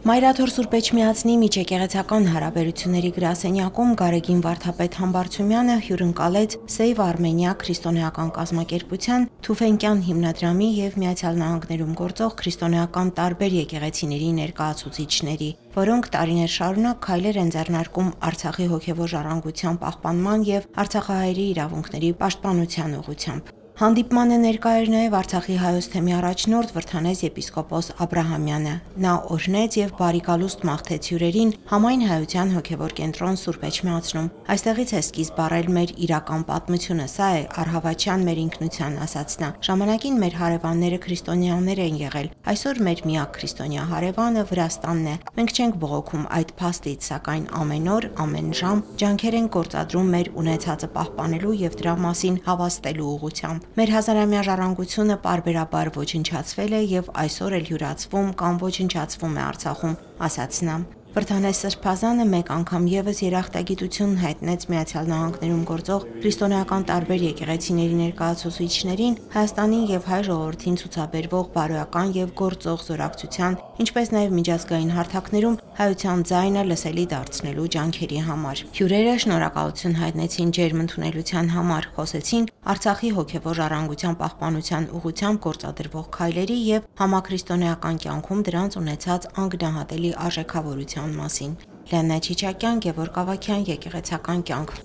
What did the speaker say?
Մայրաթոր Սուրբ Էջմիածնի միջեկեղեցական հարաբերությունների գրասենյակում Գարեգին Վարդապետ Համբարձումյանը հյուրընկալեց Save Armenia քրիստոնեական կազմակերպության Թուֆենկյան հիմնադրամի եւ Միացյալ Նահանգներում գործող քրիստոնեական տարբեր եկեղեցիների ներկայացուցիչների, որոնք տարիներ շարունակ քայլեր են ձեռնարկում Արցախի հոգեվոր ժառանգության պահպանման եւ արցախահայերի իրավունքների պաշտպանության ուղղությամբ։ Հանդիպմանը ներկա էր նաև Արցախի հայոց թեմի առաջնորդ Վրթանես եպիսկոպոս Աբրահամյանը։ Նա օրհնեց եւ բարիկալուստ մաղթեց հյուրերին համայն հայության հոգեվոր կենտրոն Սուրբ Էջմիածնում։ Այստեղից է սկիզբ առել մեր իրական պատմությունը, սա է առհավատյան մեր ինքնության, ասաց նա։ Ժամանակին մեր հարևանները քրիստոնյաներ են եղել, այսօր մեր միակ քրիստոնյա հարևանը Վրաստանն է։ Մենք չենք բողոքում այդ փաստից, սակայն ամեն օր, ամեն ժամ ջանքեր են գործադրում մեր ունեցածը պահպանելու եւ դրա մասին հավաստելու ուղղությամբ։ Մեր հազարամյա ժառանգությունը պարբերաբար ոչնչացվել է եւ այսօր էլ յուրացվում կամ ոչնչացվում է Արցախում, ասաց նա։ Վրթանես Սրբազանը մեկ անգամ եւս երախտագիտություն հայտնեց Միացյալ Նահանգներում գործող քրիստոնեական տարբեր եկեղեցիների ներկայացուցիչներին Հայաստանի եւ հայ ժողովրդին ցուցաբերվող բարոյական եւ գործող զորակցության, ինչպես նաեւ միջազգային հարթակներում հայության ձայնը լսելի դարձնելու ջանքերի համար։ Հյուրերը շնորհակալություն հայտնեցին ջերմ ընդունելության համար, խոսեցին Արցախի հոգեվոր ժառանգության պահպանության ուղղությամբ գործադրվող քայլերի եւ համաքրիստոնեական կյանքում դրանց ունեցած անգնահատելի արժեքավորության մասին։ Լիաննա Չիչակյան, Գևորգ Ավագյան, Եկեղեցական կյանք։